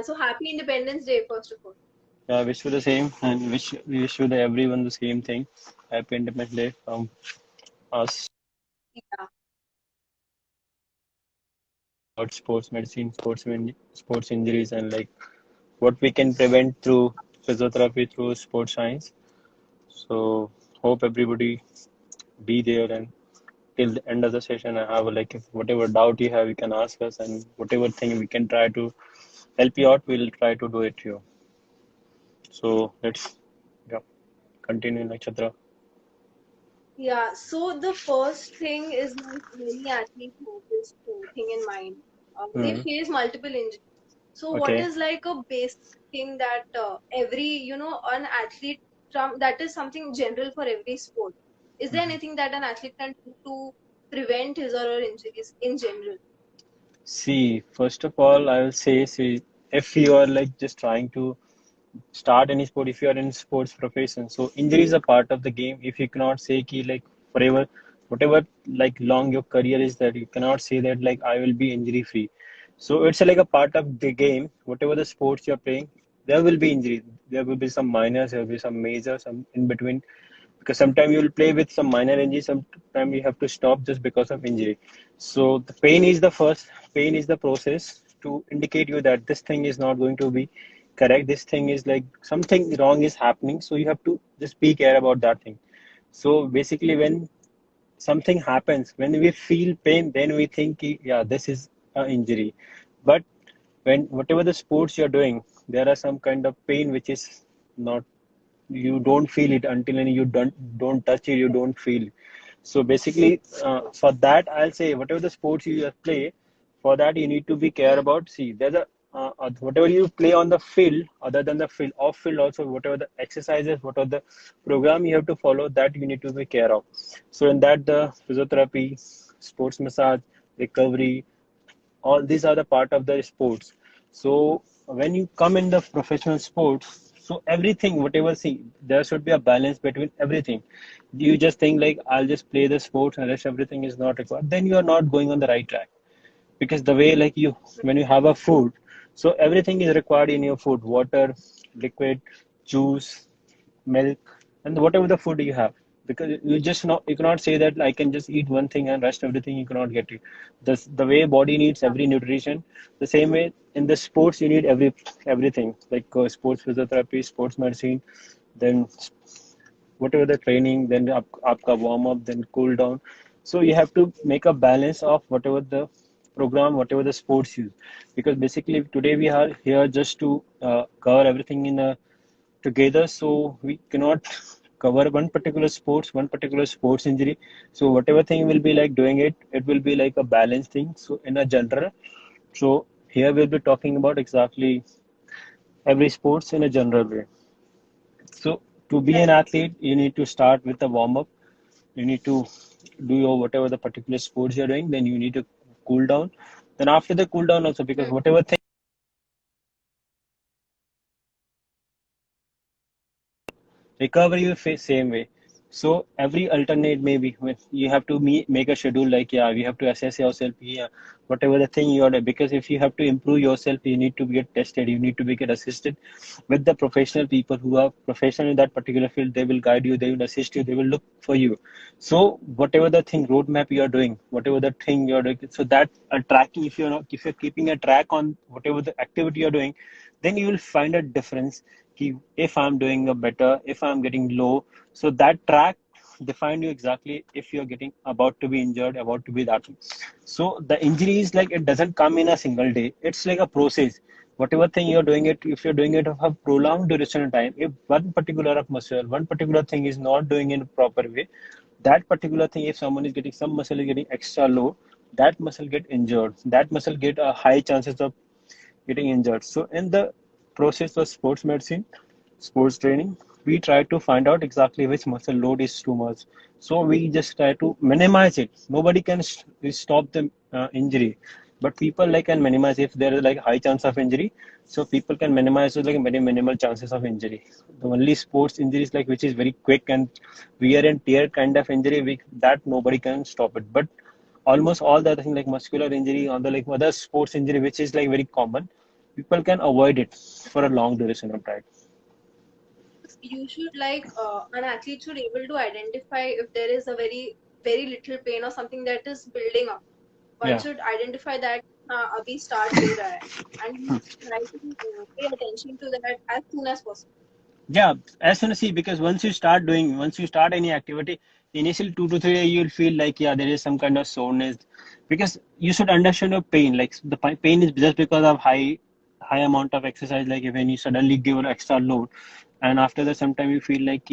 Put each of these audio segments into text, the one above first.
So happy Independence Day, first of all. Yeah, wish you the same and wish you the everyone the same thing. Happy Independence Day from us Yeah. about sports medicine, sports injuries, and like what we can prevent through physiotherapy, through sports science. So hope everybody be there and till the end of the session. I have like if whatever doubt you have, you can ask us, and whatever thing we can try to help you out, we'll try to do it here. So let's yeah, continue, Nakshatra. Yeah, so the first thing is like many athletes have this thing in mind. They Hmm. face multiple injuries. So what Okay. is like a basic thing that every, an athlete that is something general for every sport. Is there anything that an athlete can do to prevent his or her injuries in general? See, first of all, I will say, see, if you are like just trying to start any sport, if you are in sports profession, so injury is a part of the game. If you cannot say ki like forever, whatever like long your career is, that you cannot say that like I will be injury free. So it's like a part of the game. Whatever the sports you're playing, there will be injury. There will be some minors, there will be some major, some in between. Because sometimes you will play with some minor injury, sometimes you have to stop just because of injury. So the pain is the process to indicate you that this thing is not going to be correct. This thing is like something wrong is happening. So you have to just be care about that thing. So basically, when something happens, when we feel pain, then we think, yeah, this is an injury. But when whatever the sports you're doing, there are some kind of pain which is not you don't feel it until and you don't touch it, you don't feel. So basically, for that I'll say whatever the sports you play, for that you need to be care about. See, there's a whatever you play on the field, other than the field, off field also, whatever the exercises, whatever the program you have to follow, that you need to be care of. So in that, the physiotherapy, sports massage, recovery, all these are the part of the sports. So when you come in the professional sports, so everything whatever, see, there should be a balance between everything. You just think like I'll just play the sports and rest everything is not required, then you are not going on the right track. Because the way like you, when you have a food, so everything is required in your food: water, liquid, juice, milk, and whatever the food you have. Because you just not, you cannot say that I can just eat one thing and rest everything, you cannot get it. The way body needs every nutrition, the same way in the sports you need everything, like sports physiotherapy, sports medicine, then whatever the training, then आपका warm up, then cool down. So you have to make a balance of whatever the program, whatever the sports use. Because basically today we are here just to cover everything in a together. So we cannot cover one particular sports injury. So whatever thing will be like doing it, it will be like a balanced thing. So in a general, so here we'll be talking about exactly every sports in a general way. So to be an Right. athlete, you need to start with a warm up. You need to do your whatever the particular sports you're doing. Then you need to cool down. Then after the cool down also, because Hmm. whatever thing recovery you face same way. So every alternate, maybe when you have to make a schedule, like yeah, we have to assess yourself, yeah, whatever the thing you are doing. Because if you have to improve yourself, you need to get tested, you need to be get assisted with the professional people who are professional in that particular field. They will guide you, they will assist you, they will look for you. So whatever the thing roadmap you are doing, whatever the thing you are doing, so that tracking, if you're not, if you're keeping a track on whatever the activity you're doing, then you will find a difference. If I'm doing a better, if I'm getting low, so that track define you exactly if you're getting about to be injured, about to be that. So the injury is like it doesn't come in a single day. It's like a process. Whatever thing you're doing it, if you're doing it of a prolonged duration of time, if one particular of muscle, one particular thing is not doing in a proper way, that particular thing, if someone is getting some muscle is getting extra low, that muscle get injured. That muscle get a high chances of getting injured. So in the process of sports medicine, sports training, we try to find out exactly which muscle load is too much. So we just try to minimize it. Nobody can stop the injury, but people like can minimize if there is like high chance of injury. So people can minimize it like very minimal chances of injury. The only sports injuries like which is very quick and wear and tear kind of injury, that nobody can stop it. But almost all the other thing like muscular injury, on the like other sports injury which is like very common, people can avoid it for a long duration of time. You should like an athlete should able to identify if there is a very little pain or something that is building up. One Yeah. should identify that अभी start हो रहा है, and try to pay attention to that as soon as possible. Yeah, as soon as see, because once you start any activity, initial 2 to 3 days, you'll feel like, yeah, there is some kind of soreness, because you should understand your pain. Like the pain is just because of high amount of exercise. Like when you suddenly give an extra load, and after that, sometime you feel like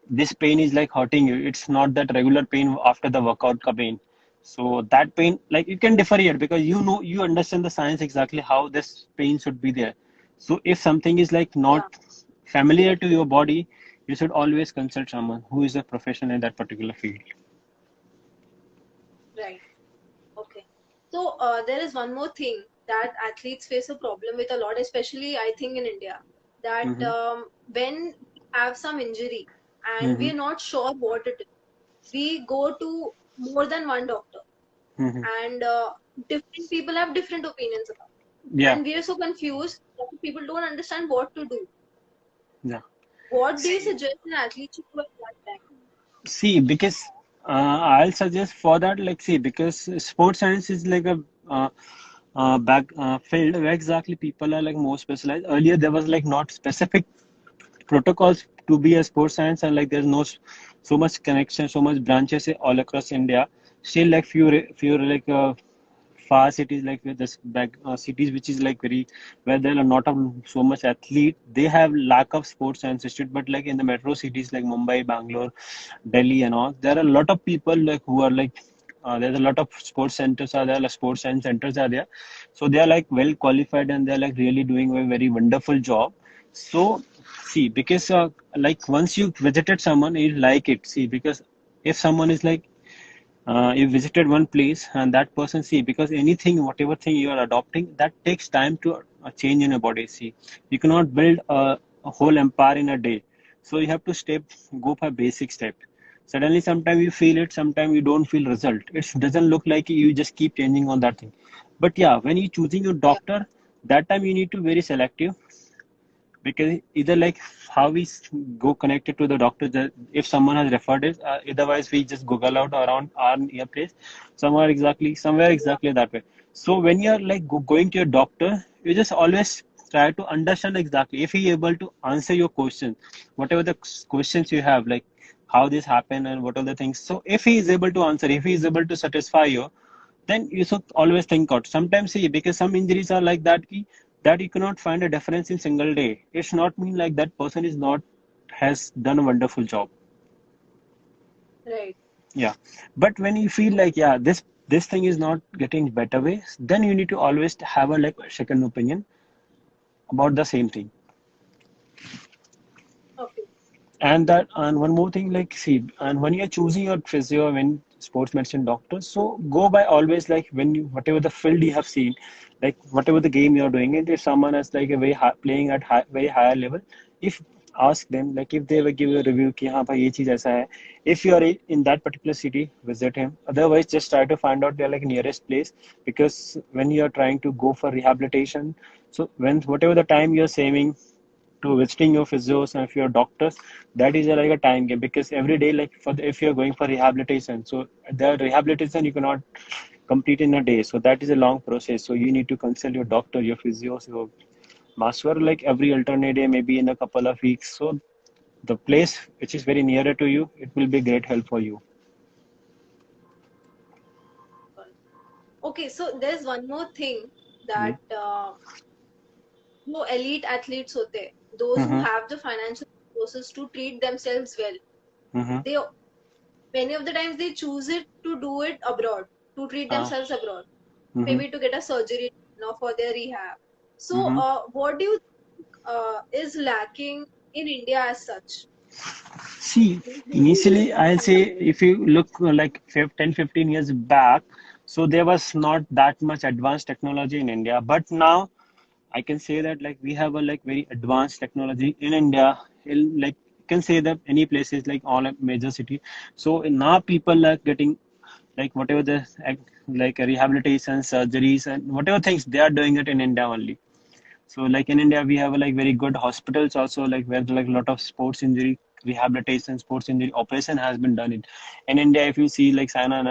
this pain is like hurting you. It's not that regular pain after the workout ka pain. So that pain, like you can differ here because you understand the science exactly how this pain should be there. So if something is like not Yeah, familiar to your body, you should always consult someone who is a professional in that particular field. right. Okay. So there is one more thing that athletes face a problem with a lot, especially I think in India, that Mm-hmm. when we have some injury and we Mm-hmm. are not sure what it is, we go to more than one doctor, Mm-hmm. and different people have different opinions about it. Yeah, And we are so confused that people don't understand what to do. yeah. What do you suggest an athlete should do at that time? See, because I'll suggest for that, like, see, because sports science is like a back field where exactly people are like more specialized. Earlier, there was like not specific protocols to be a sports science, and like there's so much connection, so much branches all across India. Still, like few like far cities like with this back cities which is like very where there are not of so much athlete, they have lack of sports science institute. But like in the metro cities like Mumbai, Bangalore, Delhi and all, there are a lot of people like who are like there's a lot of sports centers are there, like sports science centers are there. So they are like well qualified and they're like really doing a very wonderful job. So see, because like once you visited someone, you like it. See, because if someone is like you visited one place and that person, see, because anything whatever thing you are adopting, that takes time to change in your body. See, you cannot build a whole empire in a day. So you have to go by basic step. Suddenly sometimes you feel it, sometimes you don't feel result. It doesn't look like you just keep changing on that thing. But yeah, when you choosing your Yeah, doctor, that time you need to very selective, because either like how we go connected to the doctor, that if someone has referred it, otherwise we just google out around our near place, somewhere yeah, exactly that way. So when you're like going to your doctor, you just always try to understand exactly if he able to answer your questions, whatever the questions you have, like how this happened and what are the things. So if he is able to answer, if he is able to satisfy you, then you should always think out. Sometimes see, because some injuries are like that that you cannot find a difference in single day. It's not mean like that person is not has done a wonderful job. right. Yeah. But when you feel like, yeah, this thing is not getting better ways, then you need to always have a like second opinion about the same thing. Okay. And one more thing, like see, and when you're choosing your physio, when sports medicine doctor, so go by always like when you whatever the field you have seen, like whatever the game you're doing, and if someone is like a playing at very higher level, if ask them like if they will give you a review कि हाँ भाई ये चीज ऐसा है, if you are in that particular city, visit him. Otherwise, just try to find out their like nearest place, because when you are trying to go for rehabilitation, so when whatever the time you're saving to visiting your physios and if your doctors, that is like a time game, because every day like if you're going for rehabilitation, so the rehabilitation you cannot complete in a day, so that is a long process. So you need to consult your doctor, your physios, your master like every alternate day, maybe in a couple of weeks. So the place which is very nearer to you, it will be great help for you. Okay, so there's one more thing Mm-hmm. that जो elite athletes होते हैं, those who Mm-hmm. have the financial resources to treat themselves well, Mm-hmm. they many of the times they choose it to do it abroad, to treat Uh, themselves abroad, mm-hmm. maybe to get a surgery, for their rehab. So, Mm-hmm. what do you think is lacking in India as such? See, initially, I'll say if you look like 10, 15 years back, so there was not that much advanced technology in India. But now I can say that like we have a like very advanced technology in India. Like you can say that any places like all major city. So now people are getting like whatever the like rehabilitation, surgeries, and whatever things they are doing it in India only. So like in India, we have like very good hospitals also, like where like a lot of sports injury rehabilitation, sports injury operation has been done in India. If you see like Saina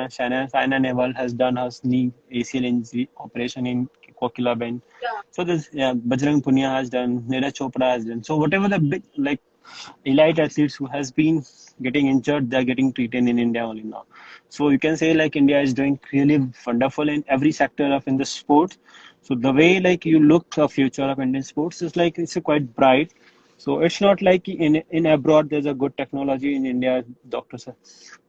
Nehwal has done her knee ACL injury operation in Kokila Bend. Yeah. So this, yeah, Bajrang Punia has done, Neeraj Chopra has done. So whatever the big like elite athletes who has been getting injured, they're getting treated in India only now. So you can say like India is doing really wonderful in every sector of in the sport. So the way like you look the future of Indian sports is like it's quite bright. So it's not like in abroad there's a good technology. In India doctors are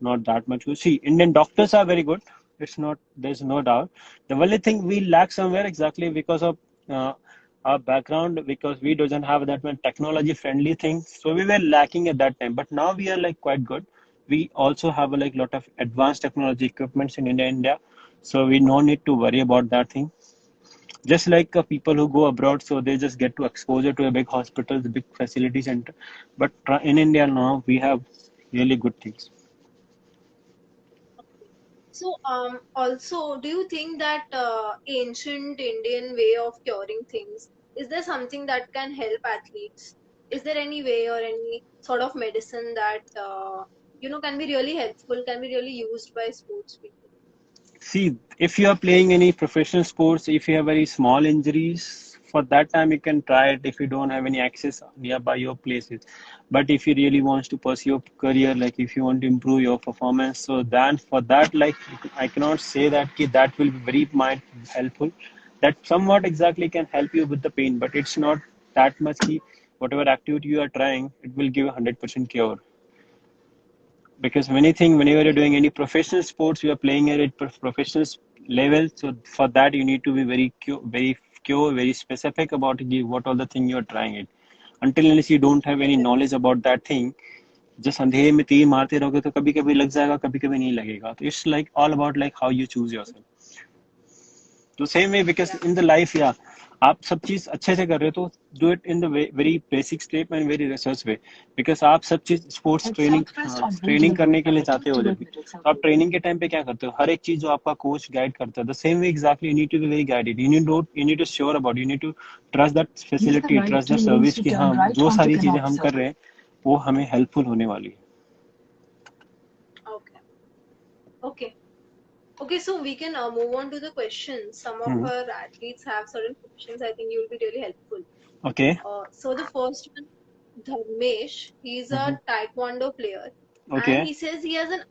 not that much. You see, Indian doctors are very good. It's not, there's no doubt. The only thing we lack somewhere exactly because of uh, our background, because we doesn't have that much technology friendly things, so we were lacking at that time, but now we are like quite good. We also have a like lot of advanced technology equipments in India, so we no need to worry about that thing. Just like people who go abroad, so they just get to exposure to a big hospital, the big facility center, but in India now we have really good things. So, also, do you think that ancient Indian way of curing things, is there something that can help athletes? Is there any way or any sort of medicine that can be really helpful, can be really used by sports people? See, if you are playing any professional sports, if you have very small injuries, for that time you can try it if you don't have any access nearby your places. But if you really want to pursue your career, like if you want to improve your performance, so then for that, like I cannot say that that will be very might helpful. That somewhat exactly can help you with the pain, but it's not that much key. Whatever activity you are trying, it will give a 100% cure, because many things whenever you're doing any professional sports, you are playing at a professional level, so for that you need to be very specific about what all the thing you're trying it. Until unless you don't have any knowledge about that thing, just अंधेरे में तीर मारते रहोगे तो कभी कभी लग जाएगा, कभी कभी नहीं लगेगा. तो it's like all about like how you choose yourself. तो same way, because Yeah. In the life, या आप सब चीज अच्छे से कर रहे हो तो do it in the very basic step and very research way. Because आप सब चीज स्पोर्ट्स ट्रेनिंग करने के लिए चाहते हो जब भी, तो आप ट्रेनिंग के टाइम पे क्या करते हो, हर एक चीज जो आपका कोच गाइड करता है the same way exactly you need to be very guided. You need to sure about, you need to trust that facility, trust the service की हाँ जो सारी चीजें हम कर रहे हैं वो हमें हेल्पफुल होने वाली है. Okay. Okay. Okay, so we can move on to the questions. Some of our athletes have certain questions. I think you will be really helpful. Okay. So the first one, Dharmesh, he's a taekwondo player, okay. and he says he has an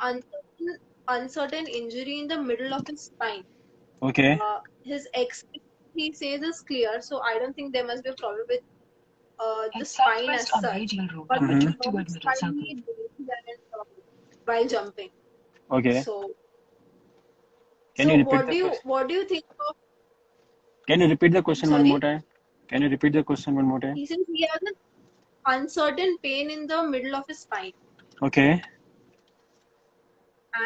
uncertain injury in the middle of his spine. Okay. His X-ray, he says, is clear, so I don't think there must be a problem with the spine as such. But slightly dizzy and, while jumping. Okay. So, can so you repeat the what do you think of? Can you repeat the I'm question one more sorry. time? Can you repeat the question one more time? He says he has an uncertain pain in the middle of his spine, Okay.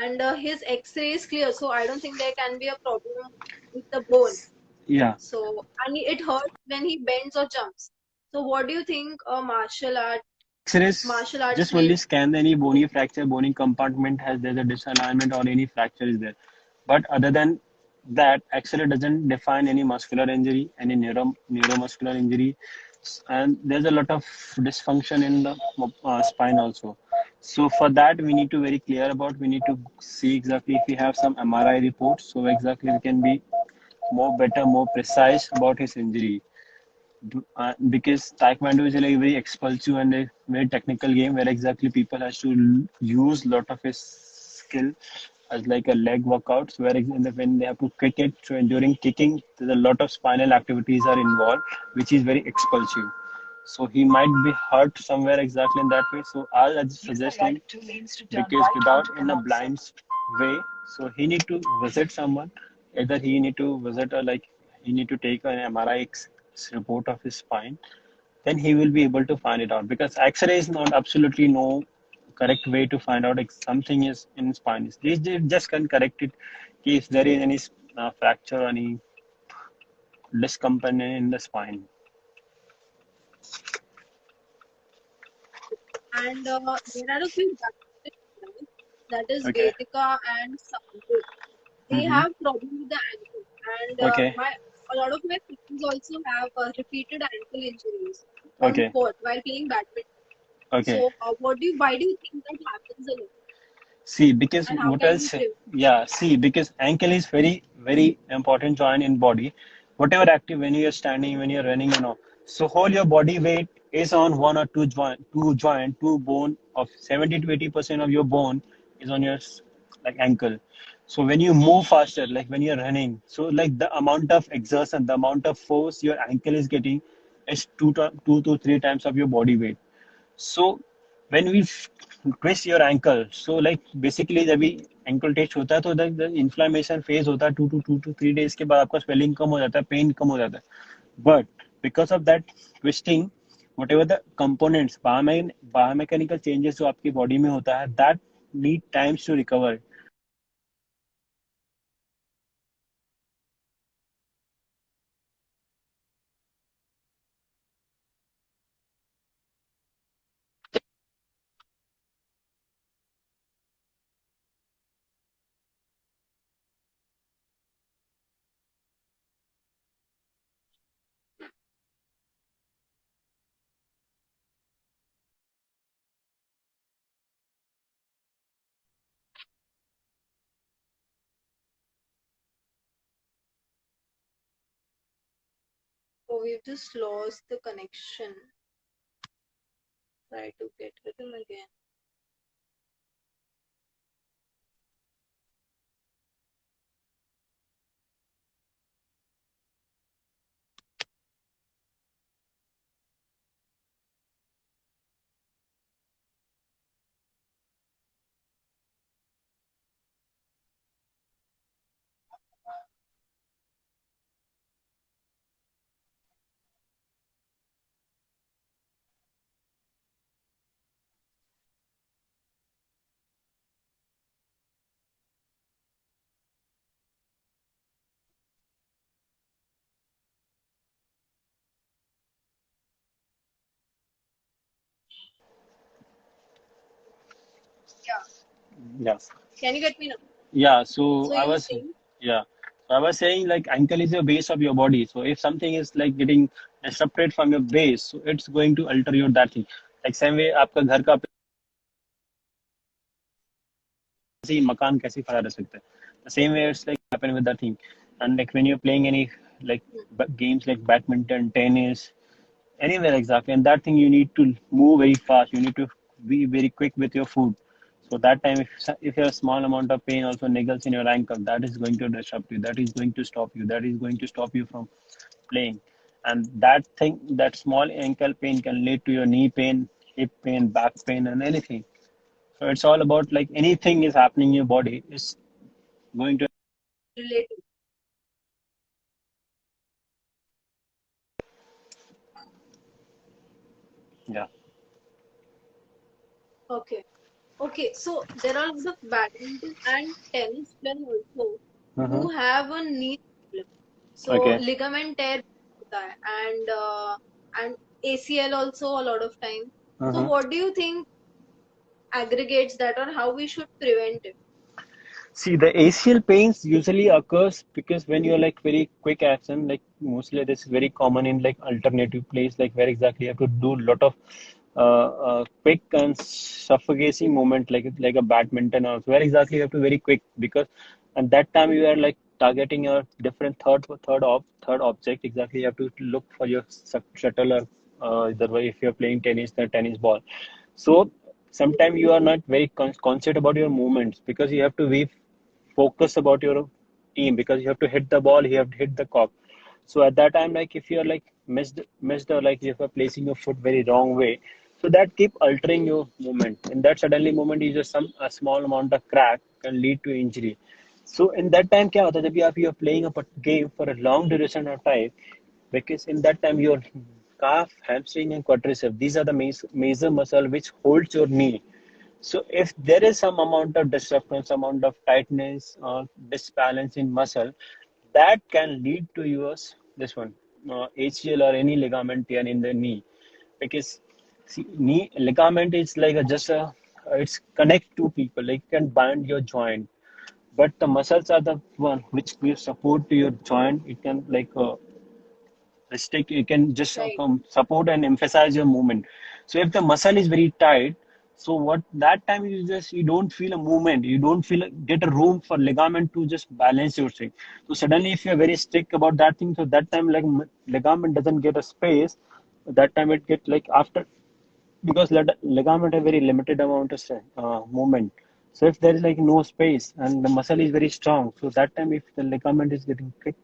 and his X-ray is clear, so I don't think there can be a problem with the bone. Yeah. So, and it hurts when he bends or jumps. So, what do you think a X-rays martial arts just only player? scan any bony fracture, bony compartment has there's a disalignment or any fracture is there. But other than that, X-ray doesn't define any muscular injury, any neuromuscular injury, and there's a lot of dysfunction in the spine also. So for that, we need to very clear about. We need to see exactly if we have some MRI reports, so exactly we can be more better, more precise about his injury. Because taekwondo is like a very expulsive and a very technical game where exactly people has to use lot of his skill as like a leg workouts, where when they have to kick it, so during kicking there's a lot of spinal activities are involved, which is very expulsive. So he might be hurt somewhere exactly in that way. So I'll just suggest him, because without in a blind way, so he need to visit someone. Either he need to visit or like he need to take an MRI report of his spine. Then he will be able to find it out, because X-ray is not absolutely no correct way to find out if something is in spine. They just can correct it if there is any fracture or any discomponent in the spine. And there are a few guys, that is Okay. Vedika and Sanjay. They Mm-hmm. have problem with the ankle, and Okay. my a lot of my friends also have repeated ankle injuries on Okay. court while playing badminton. Okay. So, why do you think that happens a lot, See, because and how what can else? we prevent? Yeah, see, because ankle is very, very important joint in body. Whatever active when you're standing, when you're running, So whole your body weight is on one or two bone of 70 to 80% of your bone is on your like ankle. So when you move faster, like when you're running, so like the amount of exertion, the amount of force your ankle is getting is two to three times of your body weight. So when we twist your ankle, so like basically जब भी ankle twist होता है तो the inflammation phase होता है 2 to 3 days के बाद आपका swelling कम हो जाता है, pain कम हो जाता है. But because of that twisting, whatever the components, biomechanical changes जो आपकी body में होता है, that need times to recover. Oh, we've just lost the connection. Try to get with him again. Yeah. Yeah. Can you get me now? Yeah, so So I you were was, saying, yeah, so I was saying like ankle is your base of your body. So if something is like getting disrupted from your base, so it's going to alter your that thing. Like same way आपका घर का ऐसे ही मकान कैसे खड़ा रह सकता है. The same way it's like happen with that thing. And like when you're playing any like games like badminton, tennis, anywhere exactly, and that thing you need to move very fast. You need to be very quick with your food. So that time, if you have a small amount of pain also niggles in your ankle, that is going to disrupt you. That is going to stop you. That is going to stop you from playing. And that thing, that small ankle pain can lead to your knee pain, hip pain, back pain, and anything. So it's all about like anything is happening in your body is going to. related? Yeah. Okay. Okay. So there are the badminton and tennis players also Mm-hmm. who have a knee problem. So Okay. ligament tear होता है, and ACL also a lot of time. So Mm-hmm. what do you think aggregates that, or how we should prevent it? See, the ACL pains usually occurs because when you're like very quick action, like mostly this is very common in like alternative plays, like where exactly you have to do a lot of quick and suffocating movement, like a badminton or where exactly you have to very quick because at that time you are like targeting a different third object. Exactly, you have to look for your shuttle or either way if you're playing tennis, the tennis ball. So sometimes you are not very conscious about your movements because you have to be focused about your team because you have to hit the ball, you have to hit the cock. So at that time, like if you're like missed or like if you're placing your foot very wrong way, so that keep altering your movement. And that suddenly movement is just a small amount of crack can lead to injury. So in that time, क्या होता है जब भी आप you're playing a game for a long duration of time, because in that time your calf, hamstring, and quadriceps these are the major muscle which holds your knee. So if there is some amount of disruption, some amount of tightness or disbalance in muscle, that can lead to yours this one ACL or any ligament tear in the knee. Because see, knee ligament is like just a it's connect two people like can bind your joint, but the muscles are the one which give support to your joint. It can like stick, you can just Right. support and emphasize your movement. So if the muscle is very tight, so what that time you don't feel a movement, you don't feel get a room for ligament to just balance your thing. So suddenly if you're very strict about that thing, so that time like ligament doesn't get a space. That time it get like after, because ligament have very limited amount of movement. So if there is like no space and the muscle is very strong, so that time if the ligament is getting thick,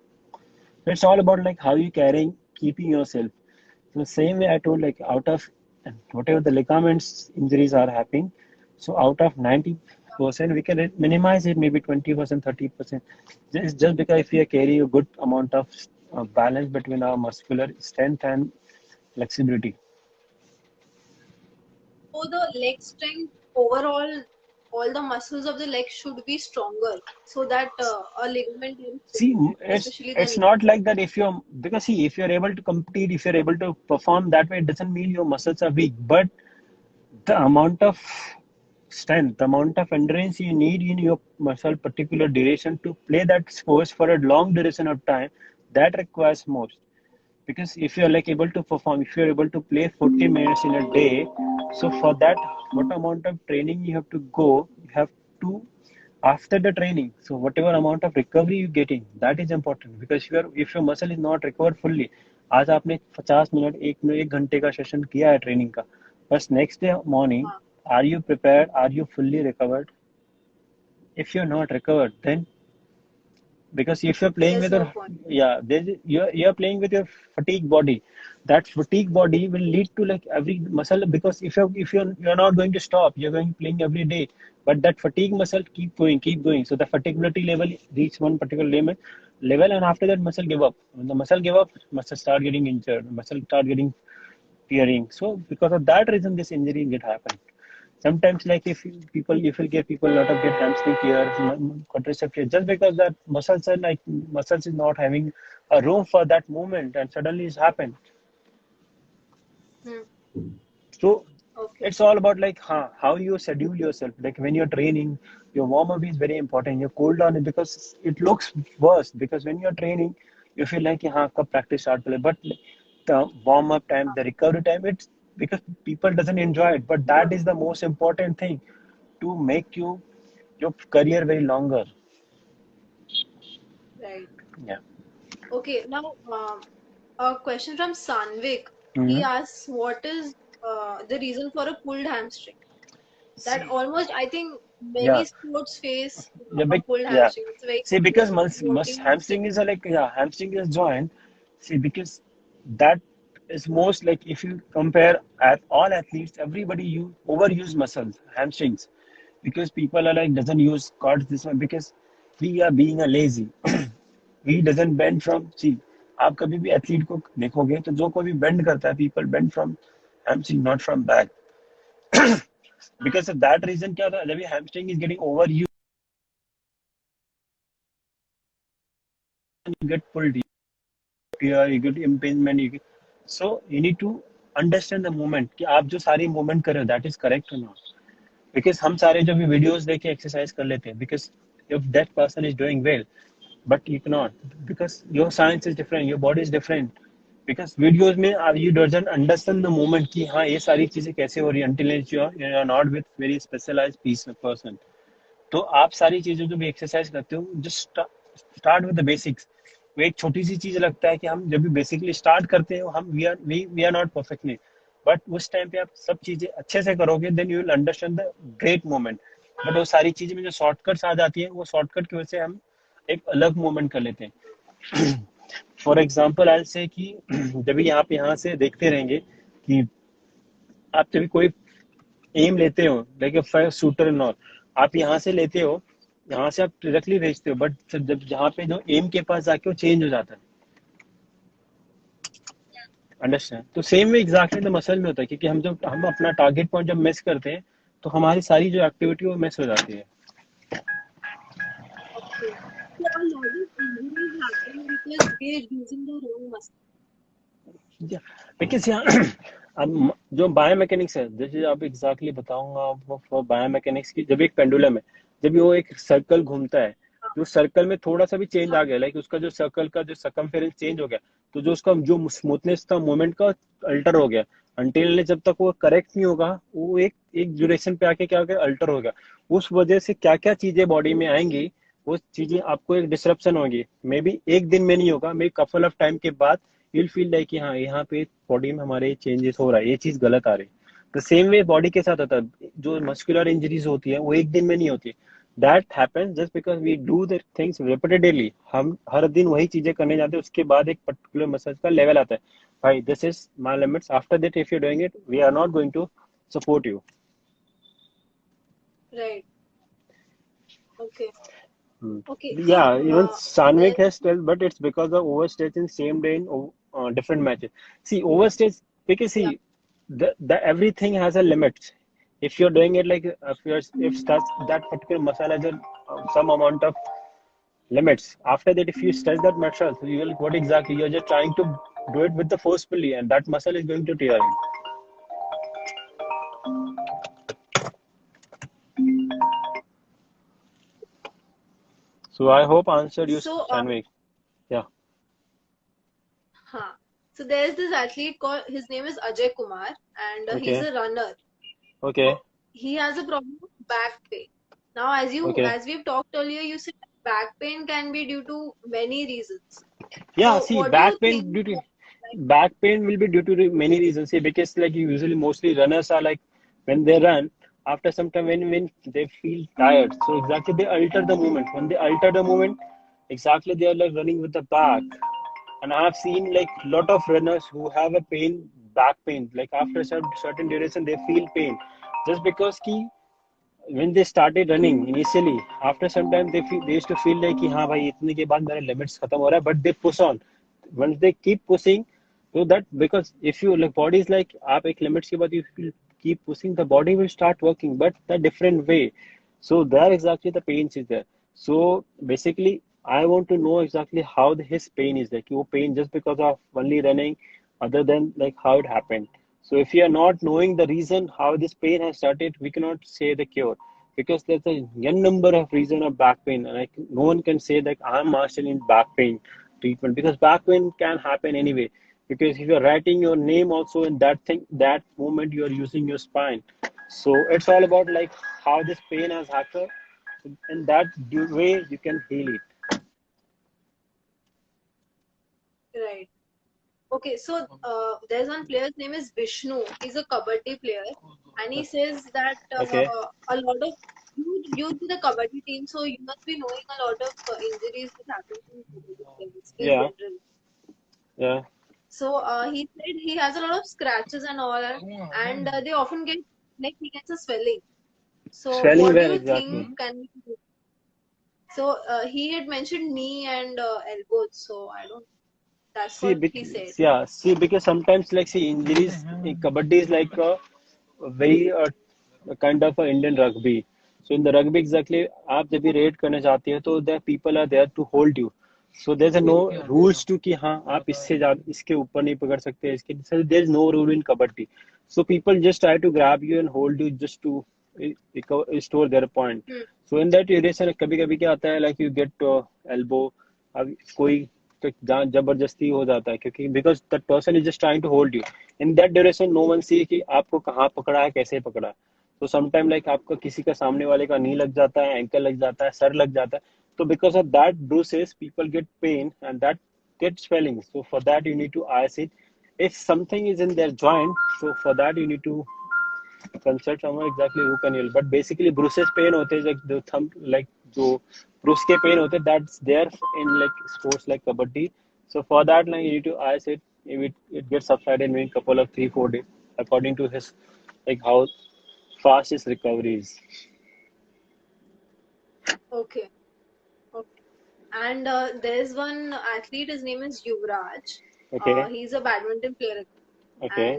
so it's all about like how you carrying, keeping yourself. So the same way I told, like out of whatever the ligaments injuries are happening, so out of 90%, we can minimize it maybe 20%, 30%. Just because if we are carrying a good amount of balance between our muscular strength and flexibility. So the leg strength overall, all the muscles of the leg should be stronger so that a ligament can See, stay, especially the it's knee. not like that if you're, because see, if you're able to compete, if you're able to perform that way, it doesn't mean your muscles are weak. But the amount of strength, the amount of endurance you need in your muscle particular duration to play that sports for a long duration of time, that requires more. Because if you're like able to perform, if you're able to play 40 minutes in a day, so for that, what amount of training you have to go, you have to after the training. So whatever amount of recovery you're getting, that is important. Because if your muscle is not recovered fully, आज आपने 50 minute एक घंटे का session किया है training का, बस next day morning, are you prepared, are you fully recovered? If you're not recovered, then, because if you're playing There's with no your, point. yeah, you're playing with your fatigue body. That fatigue body will lead to like every muscle, because if you're not going to stop, you're going playing every day, but that fatigue muscle keep going, so the fatiguability level reach one particular level, and after that muscle give up. When the muscle give up, muscle start getting injured, muscle start getting tearing. So because of that reason, this injury get happen. Sometimes, like if you get people a lot of get hamstring tears, quadricep tears, just because that muscles is not having a room for that movement, and suddenly it's happened. Hmm. So Okay. it's all about like how you schedule yourself. Like when you're training, your warm up is very important. Your cool down, because it looks worse, because when you're training, you feel like kab practice start kare. But the warm up time, the recovery time, it's because people doesn't enjoy it. But that is the most important thing to make your career very longer. Right. Yeah. Okay. Now, a question from Sanvik. He Mm-hmm. asks, "What is the reason for a pulled hamstring?" That See, almost, I think, yeah, many sports face yeah, a big, pulled yeah. hamstring. It's very See, because common. What do you say? hamstring is a like, yeah, hamstring is joint. See, because that is most like if you compare at all athletes, everybody you overuse muscles, hamstrings, because people are like doesn't use quads this one, because we are being a lazy. We doesn't bend from, see, आप कभी भी athlete को देखोगे तो जो कोई भी bend करता है, people bend from hamstring, not from back. Because of that reason क्या होता है, जब ये hamstring is getting overused, you get pulled here, you get impingement, so you need to understand the movement कि आप जो सारी movement कर रहे हो, that is correct or not. Because हम सारे जो भी videos देख के exercise कर लेते हैं, because if that person is doing well, but you cannot, because your science is different, your body is different. Because videos में you doesn't understand the movement कि हाँ ये सारी चीजें कैसे हो रही है, until you are not with very specialized piece of person. तो आप सारी चीजों जो भी एक्सरसाइज करते हो, just start with the basics. वो एक छोटी सी चीज लगता है कि हम जब भी बेसिकली स्टार्ट करते हो, हम we are not perfectly, but उस टाइम पे आप सब चीजें अच्छे से करोगे, then you will understand the great moment. But वो सारी चीजें में जो शॉर्टकट्स आ जाती है, वो शॉर्टकट की वजह से हम एक अलग मोमेंट कर लेते हैं. फॉर एग्जाम्पल आई से कि जब भी आप यहाँ से देखते रहेंगे कि आप जब भी कोई एम लेते हो, like a five shooter and all, आप यहाँ से लेते हो, यहाँ से आप डायरेक्टली भेजते हो, बट जब जहाँ पे जो एम के पास जाके वो चेंज हो जाता है. अंडरस्टैंड? तो same way exactly the muscle में होता है, क्योंकि हम अपना टारगेट पॉइंट जब मिस करते हैं, तो हमारी सारी जो एक्टिविटी वो मिस हो जाती है. Okay. So a lot of injuries happen because we're using the wrong muscle. Because यहाँ अब जो बायोमैकेनिक्स है, जैसे आप एग्जैक्टली बताऊंगा आपको, फॉर बायोमैकेनिक्स की, जब एक पेंडुलम है, जब वो एक सर्कल घूमता है, जो सर्कल में थोड़ा सा भी चेंज आ गया, लाइक उसका जो सर्कल का जो सकमफेरेंस चेंज हो गया, तो जो उसका जो स्मूथनेस था मूवमेंट का अल्टर हो गया। अनटिल जब तक वो करेक्ट नहीं होगा, वो एक एक ड्यूरेशन पे आके क्या हो गया, अल्टर हो गया। उस वजह से क्या क्या चीजें बॉडी में आएंगी, वो चीजें आपको एक डिसरप्शन होगी। मे बी एक दिन में नहीं होगा, मे कपल ऑफ टाइम के बाद यूल फील लाइक कि हाँ यहाँ पे बॉडी में हमारे चेंजेस हो रहा है, ये चीज गलत आ रही है। तो सेम वे बॉडी के साथ होता है, जो मस्कुलर इंजरीज होती है वो एक दिन में नहीं होती। That happens just because we do the things repeatedly. हम हर दिन वही चीजें करने जाते हैं, उसके बाद एक पर्टिकुलर मसल्स का लेवल आता है, भाई this is my limits, after that if you doing it we are not going to support you. Right. Okay. Okay. So, Yeah, even there. Sanvik has told, but it's because of overstretch in same day in different matches. See, overstretch, because Yeah. see, the everything has a limit. If you're doing it like if that particular muscle has some amount of limits, after that, if you stretch that muscle, you will what exactly you're just trying to do it with the forcefully, and that muscle is going to tear it. So I hope I answered you, So, Sanvik. Yeah. huh. So there's this athlete called, his name is Ajay Kumar, and he's Okay. a runner. Okay. So he has a problem with back pain. Now, Okay. as we've talked earlier, you said back pain can be due to many reasons. Yeah, So see, what do you think? Like, back pain will be due to many reasons. See, because like usually mostly runners are like when they run, after some time when they feel tired, so exactly they alter the movement. When they alter the movement, exactly they are like running with the back. And I have seen like lot of runners who have a pain, back pain. Like after a certain duration, they feel pain, just because ki when they started running initially, after some time they used to feel like कि हाँ भाई इतने के बाद मेरा limits खत्म हो रहा है, but they push on. Once they keep pushing, so that because if you like body is like आप एक limits के बाद if you keep pushing, the body will start working, but the different way. So there exactly the pain is there. So basically I want to know exactly how his pain is like, वो pain just because of only running, other than like how it happened. So if you are not knowing the reason how this pain has started, we cannot say the cure, because there's a n number of reason of back pain, and no one can say that I'm master in back pain treatment, because back pain can happen anyway. Because if you're writing your name also in that thing, that moment you are using your spine. So it's all about like how this pain has happened, and that way you can heal it. right. Okay, so there's one player's name is Vishnu. He's a kabaddi player, and he says that Okay. a lot of you to the kabaddi team, so you must be knowing a lot of injuries which happen in kabaddi players in Yeah. general. Yeah. So he said he has a lot of scratches and all, and they often get like he gets a swelling. So Swelling what do where you exactly? think can we do? So he had mentioned knee and elbows. So I don't. That's See, what he said. yeah, see, because sometimes like see injuries in kabaddi is like a very a kind of a Indian rugby. So in the rugby exactly, आप जब भी red करने जाती है, तो the people are there to hold you. So there's a no rules to कि हाँ आप इससे ज्यादा इसके ऊपर नहीं पकड़ सकते इसके. So there's no rule in kabaddi. So people just try to grab you and hold you just to store their point. Hmm. So in that duration कभी कभी क्या आता है, like you get elbow, अब कोई तो जहाँ जबरदस्ती हो जाता है, क्योंकि because that person is just trying to hold you in that duration, no one see कि आपको कहाँ पकड़ा है, कैसे पकड़ा है. तो समटाइम लाइक आपका किसी का सामने वाले का नी लग जाता है, एंकल लग जाता है, सर लग जाता है. तो because of that bruises people get pain and that get swelling. So for that you need to ice it. If something is in their joint, so for that you need to consult someone exactly who can heal. But basically bruises pain होते हैं, like the thumb, like जो bruise के pain होते हैं, that's there in like sports like kabaddi. So for that like you need to ice it. If it gets subsided in a couple of 3-4 days, according to his like how fast his recovery is. Okay. Okay. And there's one athlete, his name is Yuvraj. Okay. He's a badminton player. Okay.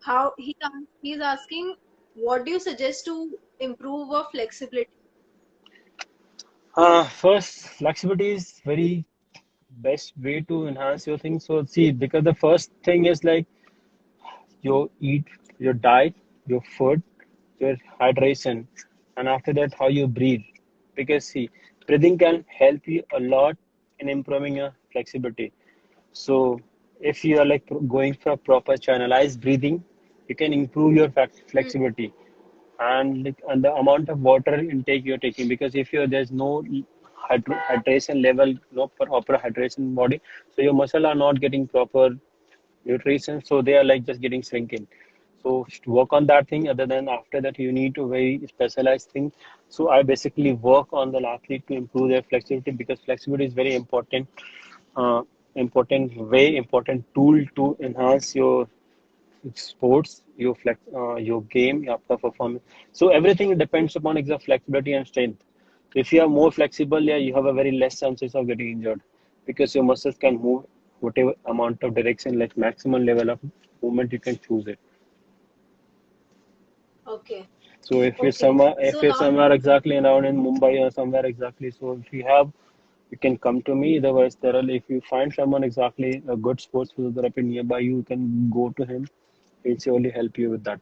And he's asking, what do you suggest to improve our flexibility? First, flexibility is very best way to enhance your thing. So see, because the first thing is like your eat, your diet, your food, your hydration, and after that how you breathe. Because see, breathing can help you a lot in improving your flexibility. So if you are like going for proper channelized breathing, you can improve your Hmm. flexibility and the amount of water intake you're taking. Because if you there's no hydration level, no proper hydration body, so your muscle are not getting proper nutrition, so they are like just getting shrinking. So to work on that thing. Other than after that, you need to very specialized thing. So I basically work on the athlete to improve their flexibility, because flexibility is very important, uh, important tool to enhance your sports, your game, your performance. So everything depends upon exact flexibility and strength. If you are more flexible, yeah, you have a very less chances of getting injured, because your muscles can move whatever amount of direction, like maximum level of movement you can choose it. Okay. So Okay. if So you're now, somewhere exactly around in Mumbai or somewhere exactly, so if you have, you can come to me. Otherwise, there are, if you find someone exactly a good sports physiotherapist nearby, you can go to him. He'll surely help you with that.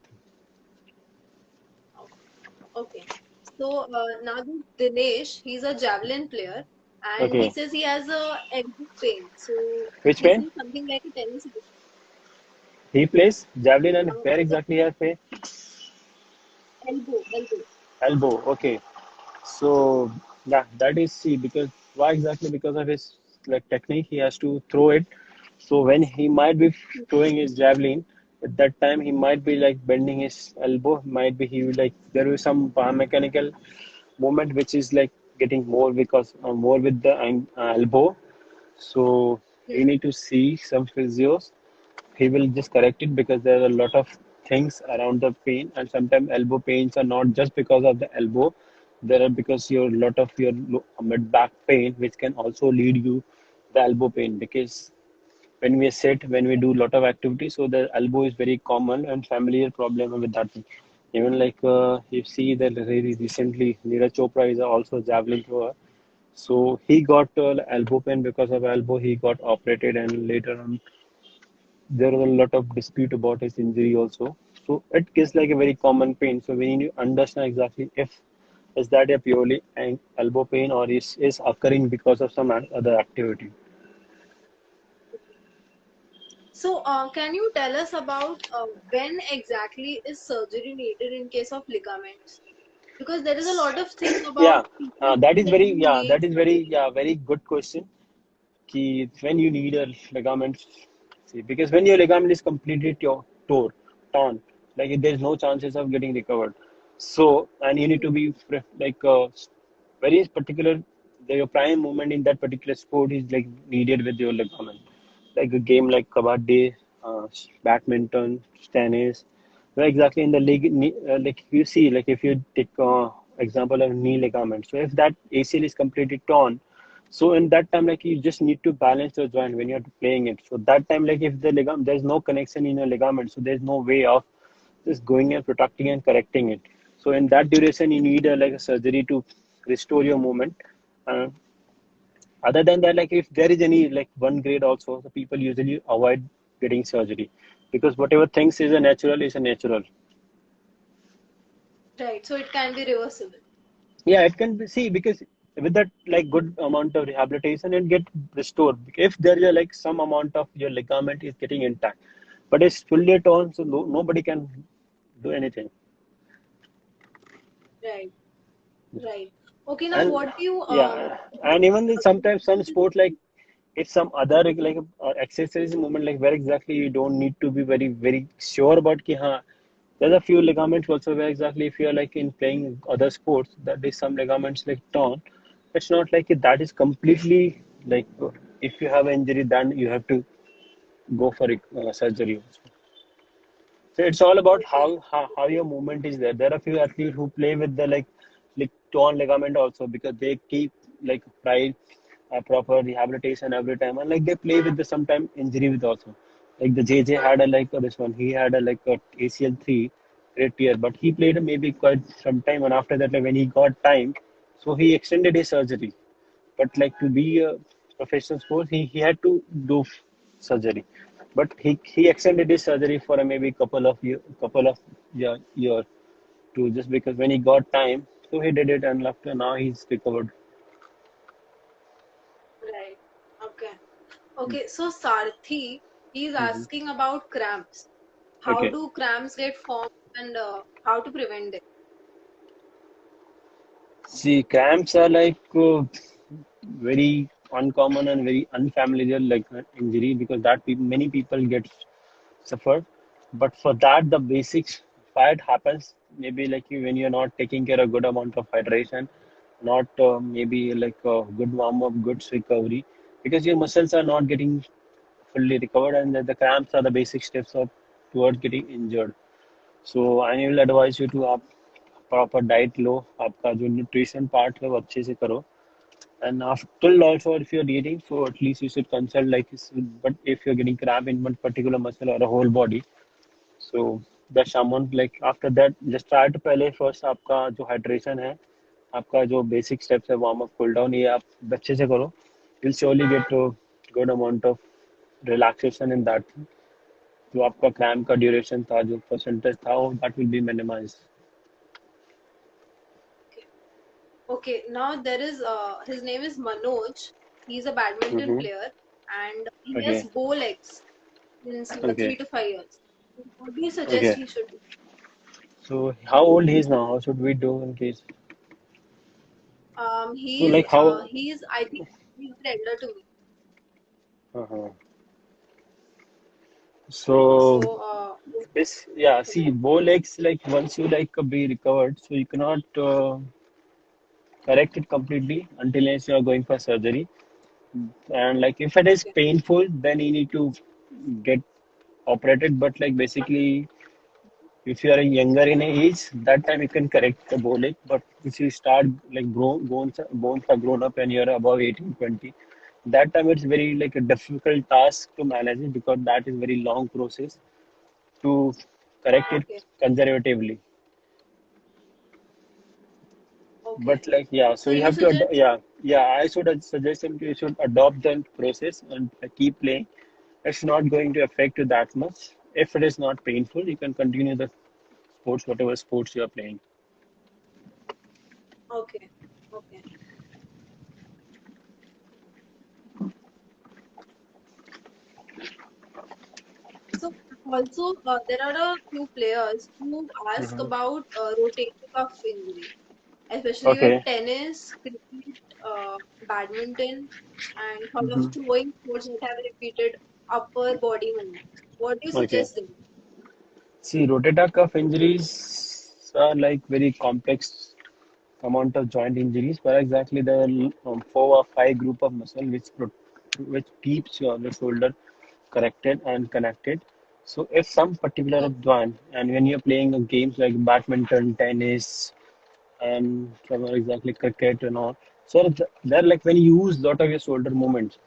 okay. So now this Dinesh, he's a javelin player, and he Okay. says he has a elbow pain. So Which this pain? is something like a tennis He plays javelin, and where the exactly he play? elbow. Elbow. Okay. So yeah, that is see, because why exactly? Because of his like technique, he has to throw it. So when he might be throwing his javelin, at that time he might be like bending his elbow. Might be he will like there is some biomechanical movement which is like getting more, because more with the elbow. So Hmm. you need to see some physios. He will just correct it, because there are a lot of things around the pain, and sometimes elbow pains are not just because of the elbow. There are because your lot of your mid back pain, which can also lead you the elbow pain. Because when we sit, when we do lot of activity, so the elbow is very common and familiar problem with that thing. Even like you see that very recently Neeraj Chopra is also a javelin thrower. So he got elbow pain because of elbow. He got operated, and later on there was a lot of dispute about his injury also. So it gives like a very common pain. So we need to understand exactly if is that a purely elbow pain, or is occurring because of some other activity. So can you tell us about when exactly is surgery needed in case of ligaments? Because there is a lot of thing about Yeah, people that is very, saying yeah, need that is very, surgery. yeah, very good question. Ki when you need a ligament, see, because when your ligament is completely torn, like there's no chances of getting recovered. So, and you need to be like very particular. Your prime movement in that particular sport is like needed with your ligament. Like a game like kabaddi, badminton, tennis. Where exactly in the league, like you see, like if you take example of knee ligament. So if that ACL is completely torn, so in that time, like you just need to balance your joint when you're playing it. So that time, like if the ligament, there's no connection in your ligament, so there's no way of just going and protecting and correcting it. So in that duration, you need a, like a surgery to restore your movement. Uh, Other than that, like if there is any like one grade also, the people usually avoid getting surgery, because whatever things is a natural. Right. So it can be reversible. Yeah, it can be see, because with that like good amount of rehabilitation and get restored. If there is a, like some amount of your ligament is getting intact, but it's fully torn, so nobody can do anything. Right. Right. Okay. Now, And what do you yeah, and even in sometimes some uh, sport like if some other like exercise movement, like where exactly you don't need to be very sure about ki haan, there's a few ligaments also where exactly if you're like in playing other sports, that is some ligaments like torn. It's not like that is completely like if you have an injury, then you have to go for surgery. So it's all about okay. how your movement is there. There are a few athletes who play with the like torn ligament also, because they keep like try proper rehabilitation every time, and like they play with the sometime injury with also. Like the JJ had a like this one, he had a like a ACL three great year, but he played maybe quite some time, and after that like when he got time, so he extended his surgery. But like to be a professional sport, he had to do surgery. But he extended his surgery for a maybe couple of year to just because when he got time, so he did it, and after now he's recovered. Okay, so Sarthi, he's Mhm. asking about cramps. How Okay. do cramps get formed and how to prevent them? See, cramps are like very uncommon and very unfamiliar like injury because that many people get suffered. But for that, the basics why it happens maybe like when you're not taking care of good amount of hydration, not maybe like a good warm up, good recovery, because your muscles are not getting fully recovered, and the cramps are the basic steps of towards getting injured. So I will advise you to आप proper diet लो, आपका जो nutrition part है वो अच्छे से करो. And after also, if you're eating, so at least you should consult like, but if you're getting cramp in one particular muscle or a whole body, so that someone like after that just try to पहले first आपका जो hydration है, आपका जो basic steps है warm up cool down ये आप अच्छे से करो. You'll surely get a good amount of relaxation in that. जो आपका cramp का duration था, जो percentage था, वो that will be minimized. Okay. Okay, now there is his name is Manoj. He's a badminton Mm-hmm. player and he has Okay. bow legs since Okay. 3 to 5 years. What do you suggest Okay. he should do? So how old he is now? How should we do in case? So like how? He's I think he's regular to me. Uh-huh. So So this, yeah. See, bow legs like once you like be recovered, so you cannot correct it completely until unless you are going for surgery. And like if it is okay, painful, then you need to get operated. But like basically, if you are younger in age, that time you can correct the bow leg. But if you start like bones are grown up and you're above 18, 20, that time it's very like a difficult task to manage it because that is very long process to correct it okay, conservatively. okay. But like yeah, so So you you have to suggest yeah. I should suggest him to you should adopt the process and keep playing. It's not going to affect you that much. If it is not painful, you can continue the sports, whatever sports you are playing. okay, okay. So also there are a few players who ask Mhm. about rotator cuff injury, especially with Okay. tennis, cricket, badminton, and sort of Hmm. throwing sports that have repeated upper body movements. What do you Okay. suggest them? See, rotator cuff injuries are like very complex amount of joint injuries, where exactly there are four or five group of muscle which keeps the shoulder corrected and connected. So if some particular Okay, of joint, and when you're playing games like badminton, tennis, and some are exactly cricket and all, so they're like when you use lot of your shoulder movements.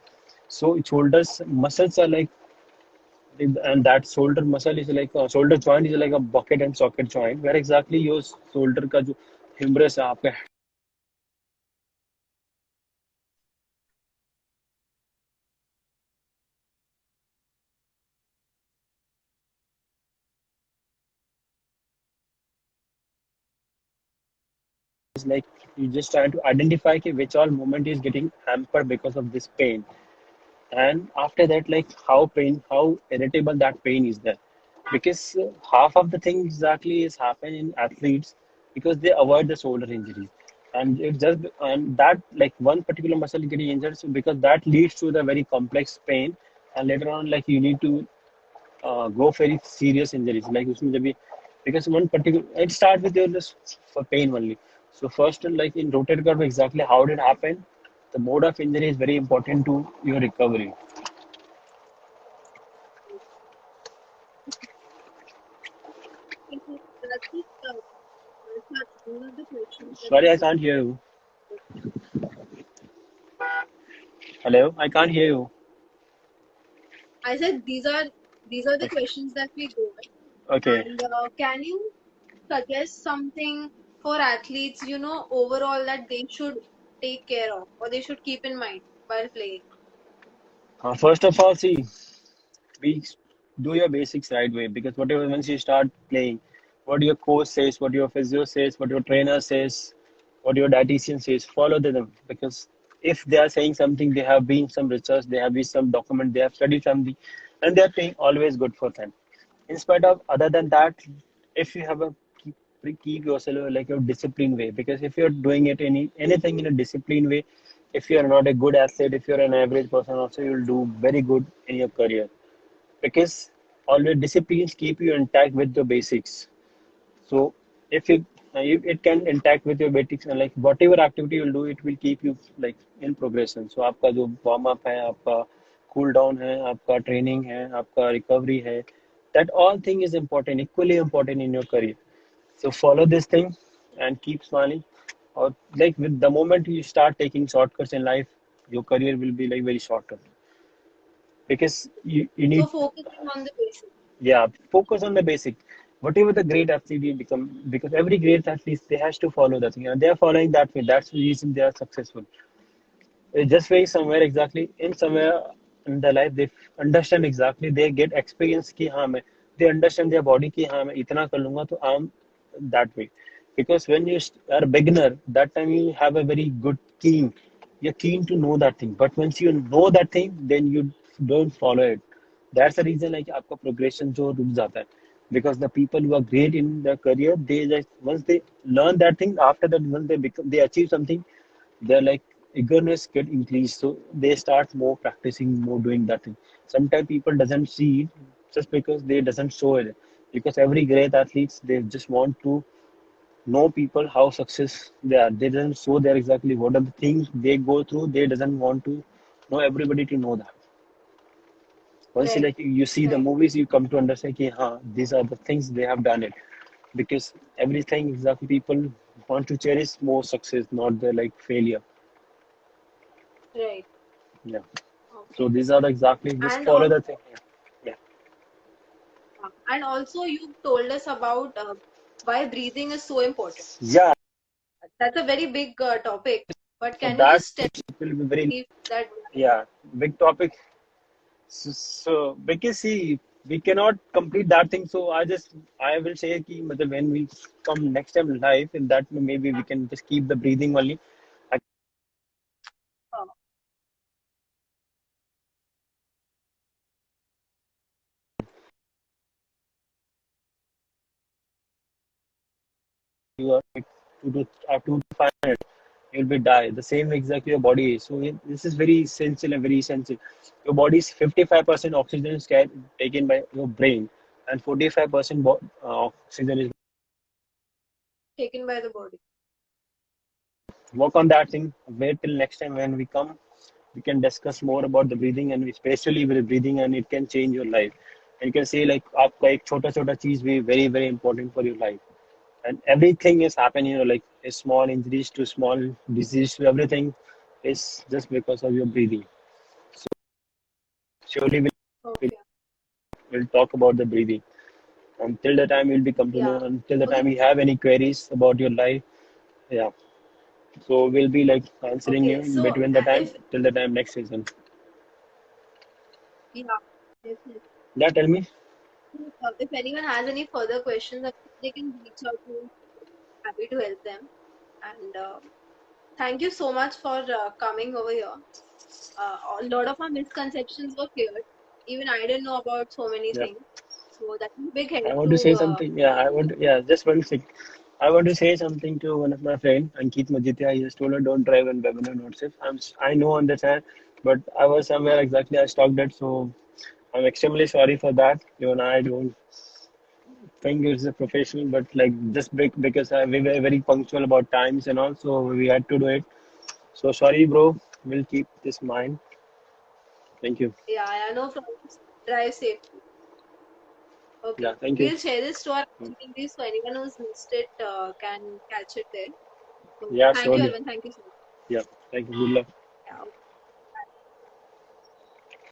So shoulders muscles are like, and that shoulder muscle is like a shoulder joint is like a bucket and socket joint, where exactly your shoulder का जो humerus है आपका is like you just trying to identify कि which all movement is getting hampered because of this pain. And after that like how irritable that pain is there, because half of the thing exactly is happen in athletes because they avoid the shoulder injuries, and it just and that like one particular muscle getting injured, so because that leads to the very complex pain, and later on like you need to go very serious injuries like उसमें जब भी because one particular it start with your just for pain only. So first like in rotator cuff exactly how did it happen, the mode of injury is very important to your recovery. okay, so that's it. Those are the questions that Sorry, we I got. can't hear you. Hello, I can't hear you. I said these are the Okay. questions that we got. Okay. And can you suggest something for athletes, overall that they should take care of or they should keep in mind while playing? First of all, see, be do your basics right way, because whatever once you start playing, what your coach says, what your physio says, what your trainer says, what your dietitian says, follow them because if they are saying something, they have been some research, they have been some document, they have studied something, and they are saying always good for them. In spite of other than that, if you have a keep yourself like a disciplined way, because if you're doing it anything in a disciplined way, if you are not a good athlete, if you're an average person, also you'll do very good in your career, because always disciplines keep you intact with the basics. So if it can intact with your basics, and like whatever activity you'll do, it will keep you like in progression. So आपका जो warm up है, आपका cool down है, आपका training है, आपका recovery है, that all thing is important, equally important in your career. So follow this thing and keep smiling. Or like with the moment you start taking shortcuts in life, your career will be like very short term, because you So need, focusing on the basics. yeah, focus on the basic. Whatever the great athlete you become, because every great athlete they has to follow that thing, and they are following that way. That's the reason they are successful. It's just very somewhere exactly in somewhere in their life they understand exactly. They get experience कि हाँ मैं, they understand their body कि हाँ मैं इतना कर लूँगा तो I'm that way. Because when you are a beginner, that time you have a very good keen. You're keen to know that thing. But once you know that thing, then you don't follow it. That's the reason like आपका progression जो रुक जाता है. Because the people who are great in their career, they just once they learn that thing, after that once they achieve something, their like eagerness get increased, so they start more practicing, more doing that thing. Sometimes people doesn't see it just because they doesn't show it, because every great athletes they just want to know people how success they are. They doesn't show there exactly what are the things they go through. They doesn't want to know everybody to know that. Once you Right, like you see the right. movies, you come to understand कि हाँ, these are the things they have done it, because everything exactly people want to cherish more success, not the like failure. Right. Yeah. So Okay. these are the exactly just And follow also, the thing. Yeah. you told us about why breathing is so important. Yeah. That's a very big topic. But So can you that just tell it will be very, me that? yeah, big topic. So because see we cannot complete that thing. So I will say कि मतलब when we come next time live, in that maybe we can just keep the breathing only. I Uh, you are like 2 to 5 minutes, you'll be die. The same exactly your body is. So this is very essential and very essential. Your body is 55% oxygen is taken by your brain, and 45% oxygen is taken by the body. work on that thing. Wait till next time when we come. We can discuss more about the breathing, and especially with the breathing, and it can change your life. And you can say like आपका एक छोटा छोटा चीज भी very very important for your life. And everything is happening, like a small injuries to small disease to everything is just because of your breathing. So surely Okay. we'll talk about the breathing. Until the time you'll be come to know, Yeah. until the Okay. time you have any queries about your life, yeah. So we'll be like answering you Okay. in So between the time if till the time next season. yeah, definitely. Yeah, tell me. If anyone has any further questions, they can reach out to me. Happy to help them. And thank you so much for coming over here. A lot of our misconceptions were cleared. Even I didn't know about so many Yeah. things. So that's a big help I want to to say something. Yeah, I want. Yeah, just one sec. I want to say something to one of my friend, Ankit Majitia. He just told her don't drive on webinar not safe. I know on the time, but I was somewhere exactly. I stopped it, so I'm extremely sorry for that. Even I don't think it's a professional, but like just because we were very punctual about times and all, so we had to do it. So sorry, bro. We'll keep this in mind. Thank you. yeah, I know from drive safety. Yeah, Okay. thank you. We'll share this to our community so anyone who's missed it can catch it there. So Yeah, thank you, surely. everyone. Thank you so much. Yeah, thank you. Good luck. Yeah.